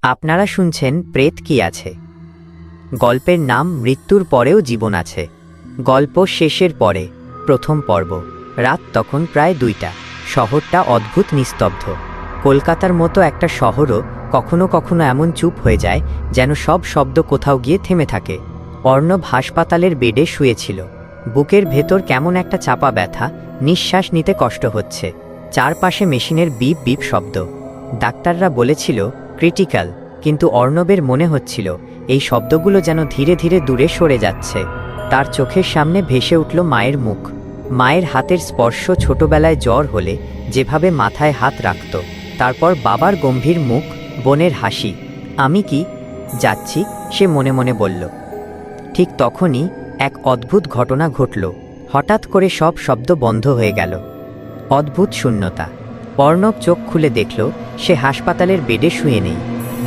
আপনারা শুনছেন প্রেত কি আছে। গল্পের নাম মৃত্যুর পরেও জীবন আছে। গল্প শেষের পরে প্রথম পর্ব। রাত তখন প্রায় 2টা। শহরটা অদ্ভুত নিস্তব্ধ। কলকাতার মতো একটা শহরও কখনো কখনো এমন চুপ হয়ে যায় যেন সব শব্দ কোথাও গিয়ে থেমে থাকে। অর্ণব হাসপাতালের বেডে শুয়েছিল। বুকের ভেতর কেমন একটা চাপা ব্যথা, নিঃশ্বাস নিতে কষ্ট হচ্ছে। চারপাশে মেশিনের বিপ বিপ শব্দ। ডাক্তাররা বলেছিল ক্রিটিক্যাল, কিন্তু অর্ণবের মনে হচ্ছিল এই শব্দগুলো যেন ধীরে ধীরে দূরে সরে যাচ্ছে। তার চোখের সামনে ভেসে উঠল মায়ের মুখ। মায়ের হাতের স্পর্শ ছোটবেলায় জ্বর হলে যেভাবে মাথায় হাত রাখত, তারপর বাবার গম্ভীর মুখ, বোনের হাসি। আমি কি যাচ্ছি, সে মনে মনে বলল। ঠিক তখনই এক অদ্ভুত ঘটনা ঘটল। হঠাৎ করে সব শব্দ বন্ধ হয়ে গেল। অদ্ভুত শূন্যতা। অর্ণব চোখ খুলে দেখল সে হাসপাতালের বেডে শুয়ে নেই।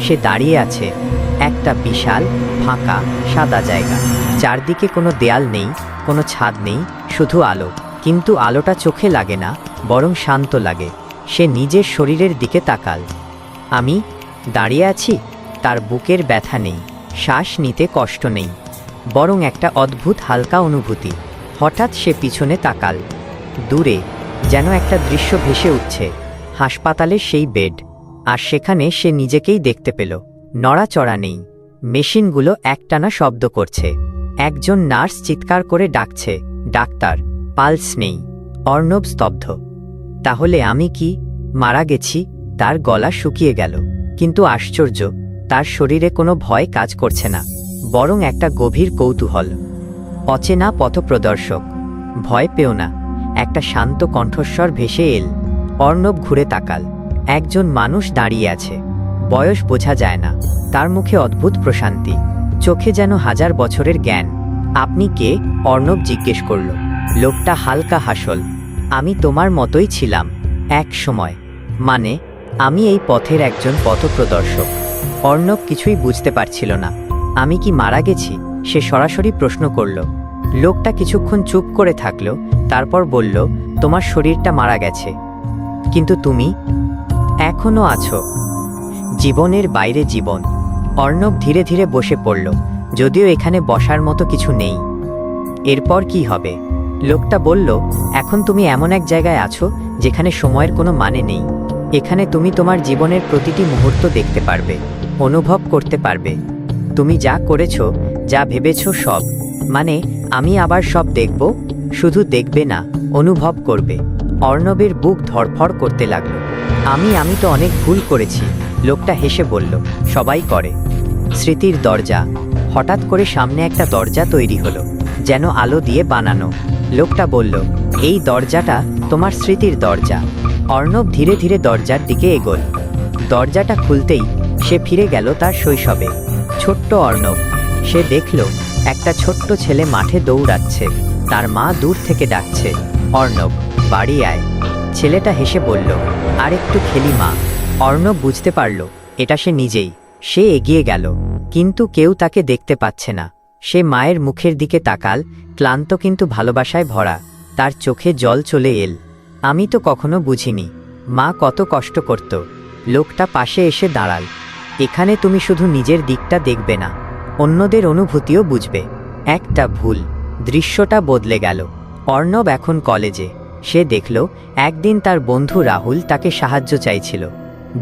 সে দাঁড়িয়ে আছে একটা বিশাল ফাঁকা সাদা জায়গা। চারদিকে কোনো দেয়াল নেই, কোনো ছাদ নেই, শুধু আলো। কিন্তু আলোটা চোখে লাগে না, বরং শান্ত লাগে। সে নিজের শরীরের দিকে তাকাল। আমি দাঁড়িয়ে আছি। তার বুকের ব্যথা নেই, শ্বাস নিতে কষ্ট নেই, বরং একটা অদ্ভুত হালকা অনুভূতি। হঠাৎ সে পিছনে তাকাল। দূরে যেন একটা দৃশ্য ভেসে উঠছে। হাসপাতালের সেই বেড, আর সেখানে সে নিজেকেই দেখতে পেল। নড়াচড়া নেই, মেশিনগুলো একটানা শব্দ করছে। একজন নার্স চিৎকার করে ডাকছে, ডাক্তার। পালস নেই। অর্ণব স্তব্ধ। তাহলে আমি কি মারা গেছি? তার গলা শুকিয়ে গেল, কিন্তু আশ্চর্য, তার শরীরে কোনো ভয় কাজ করছে না, বরং একটা গভীর কৌতূহল। অচেনা পথপ্রদর্শক। ভয় পেও না, একটা শান্ত কণ্ঠস্বর ভেসে এল। অর্ণব ঘুরে তাকাল। একজন মানুষ দাঁড়িয়ে আছে। বয়স বোঝা যায় না, তার মুখে অদ্ভুত প্রশান্তি, চোখে যেন হাজার বছরের জ্ঞান। আপনি কে? অর্ণব জিজ্ঞেস করল। লোকটা হালকা হাসল। আমি তোমার মতোই ছিলাম এক সময়। মানে, আমি এই পথের একজন পথপ্রদর্শক। অর্ণব কিছুই বুঝতে পারছিল না। আমি কি মারা গেছি? সে সরাসরি প্রশ্ন করল। লোকটা কিছুক্ষণ চুপ করে থাকল, তারপর বলল, তোমার শরীরটা মারা গেছে, কিন্তু তুমি এখনো আছো। জীবনের বাইরে জীবন। অর্ণব ধীরে ধীরে বসে পড়ল, যদিও এখানে বসার মতো কিছু নেই। এরপর কি হবে? লোকটা বলল, এখন তুমি এমন এক জায়গায় আছো যেখানে সময়ের কোনো মানে নেই। এখানে তুমি তোমার জীবনের প্রতিটি মুহূর্ত দেখতে পারবে, অনুভব করতে পারবে। তুমি যা করেছো, যা ভেবেছো সব। মানে, আমি আবার সব দেখব। শুধু দেখবে না, অনুভব করবে। অর্ণবের বুক ধড়ফড় করতে লাগলো। আমি তো অনেক ভুল করেছি। লোকটা হেসে বলল, সবাই করে। স্মৃতির দরজা। হঠাৎ করে সামনে একটা দরজা তৈরি হলো, যেন আলো দিয়ে বানানো। লোকটা বলল, এই দরজাটা তোমার স্মৃতির দরজা। অর্ণব ধীরে ধীরে দরজার দিকে এগোল। দরজাটা খুলতেই সে ফিরে গেল তার শৈশবে। ছোট্ট অর্ণব। সে দেখল একটা ছোট্ট ছেলে মাঠে দৌড়াচ্ছে। তার মা দূর থেকে ডাকছে, অর্ণব বাড়ি আয়। ছেলেটা হেসে বলল, আর একটু খেলি মা। অর্ণব বুঝতে পারল এটা সে নিজেই। সে এগিয়ে গেল, কিন্তু কেউ তাকে দেখতে পাচ্ছে না। সে মায়ের মুখের দিকে তাকাল, ক্লান্ত কিন্তু ভালোবাসায় ভরা। তার চোখে জল চলে এল। আমি তো কখনো বুঝিনি মা কত কষ্ট করত। লোকটা পাশে এসে দাঁড়াল। এখানে তুমি শুধু নিজের দিকটা দেখবে না, অন্যদের অনুভূতিও বুঝবে। একটা ভুল, দৃশ্যটা বদলে গেল। অর্ণব এখন কলেজে। সে দেখল একদিন তার বন্ধু রাহুল তাকে সাহায্য চাইছিল।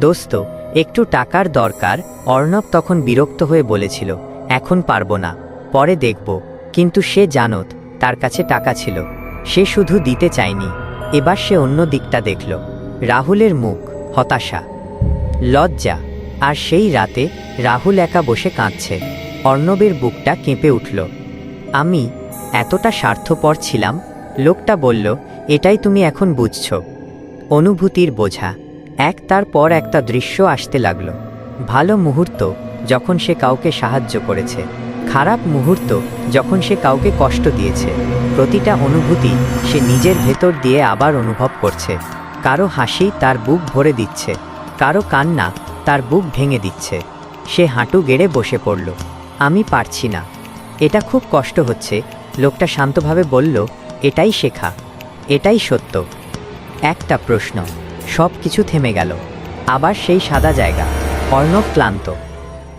দোস্ত, একটু টাকার দরকার। অর্ণব তখন বিরক্ত হয়ে বলেছিল, এখন পারবো না, পরে দেখব। কিন্তু সে জানত তার কাছে টাকা ছিল। সে শুধু দিতে চায়নি। এবার সে অন্য দিকটা দেখল। রাহুলের মুখ, হতাশা, লজ্জা। আর সেই রাতে রাহুল একা বসে কাঁদছে। অর্ণবের বুকটা কেঁপে উঠল। আমি এতটা স্বার্থপর ছিলাম। লোকটা বলল, এটাই তুমি এখন বুঝছ। অনুভূতির বোঝা। একটার পর একটা দৃশ্য আসতে লাগল। ভালো মুহূর্ত, যখন সে কাউকে সাহায্য করেছে। খারাপ মুহূর্ত, যখন সে কাউকে কষ্ট দিয়েছে। প্রতিটা অনুভূতি সে নিজের ভেতর দিয়ে আবার অনুভব করছে। কারো হাসি তার বুক ভরে দিচ্ছে, কারো কান্না তার বুক ভেঙে দিচ্ছে। সে হাঁটু গেড়ে বসে পড়ল। আমি পারছি না, এটা খুব কষ্ট হচ্ছে। লোকটা শান্তভাবে বলল, এটাই শেখা, এটাই সত্য। একটা প্রশ্ন। সব কিছু থেমে গেল। আবার সেই সাদা জায়গা, অর্ণব ক্লান্ত।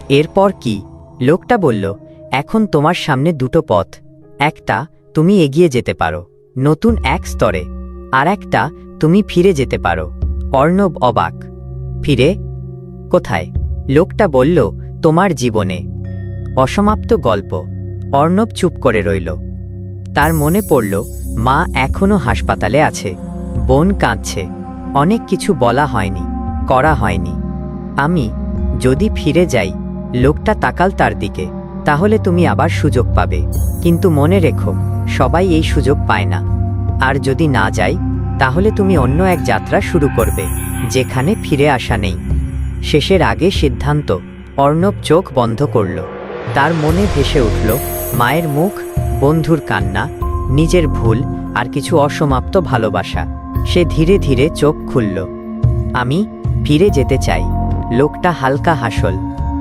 এরপর কি? লোকটা বলল, এখন তোমার সামনে দুটো পথ। একটা, তুমি এগিয়ে যেতে পারো নতুন এক স্তরে, আর একটা, তুমি ফিরে যেতে পারো। অর্ণব অবাক। ফিরে? কোথায়? লোকটা বলল, তোমার জীবনে। অসমাপ্ত গল্প। অর্ণব চুপ করে রইল। তার মনে পড়ল, মা এখনো হাসপাতালে আছে, বোন কাঁদছে, অনেক কিছু বলা হয়নি, করা হয়নি। আমি যদি ফিরে যাই, লোকটা তাকাল তার দিকে, তাহলে তুমি আবার সুযোগ পাবে, কিন্তু মনে রেখো, সবাই এই সুযোগ পায় না। আর যদি না যাই, তাহলে তুমি অন্য এক যাত্রা শুরু করবে, যেখানে ফিরে আসা নেই। শেষের আগে সিদ্ধান্ত। অর্ণব চোখ বন্ধ করল। তার মনে ভেসে উঠল মায়ের মুখ, বন্ধুর কান্না, নিজের ভুল, আর কিছু অসমাপ্ত ভালোবাসা। সে ধীরে ধীরে চোখ খুলল। আমি ফিরে যেতে চাই। লোকটা হালকা হাসল।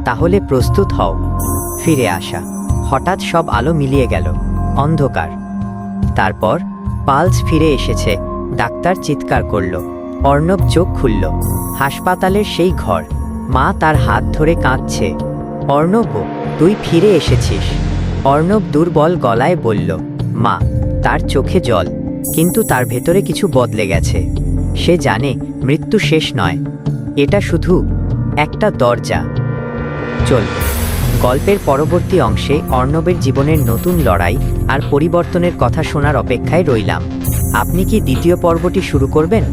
তাহলে প্রস্তুত হও। ফিরে আসা। হঠাৎ সব আলো মিলিয়ে গেল। অন্ধকার। তারপর পালস ফিরে এসেছে। ডাক্তার চিৎকার করল। অর্ণব চোখ খুলল। হাসপাতালের সেই ঘর। মা তার হাত ধরে কাঁদছে। অর্ণব, তুই ফিরে এসেছিস। অর্ণব দুর্বল গলায় বলল, মা। তার চোখে জল, কিন্তু তার ভেতরে কিছু বদলে গেছে। সে জানে মৃত্যু শেষ নয়, এটা শুধু একটা দরজা। চল। গল্পের পরবর্তী অংশে অর্ণবের জীবনের নতুন লড়াই আর পরিবর্তনের কথা শোনার অপেক্ষায় রইলাম। আপনি কি দ্বিতীয় পর্বটি শুরু করবেন?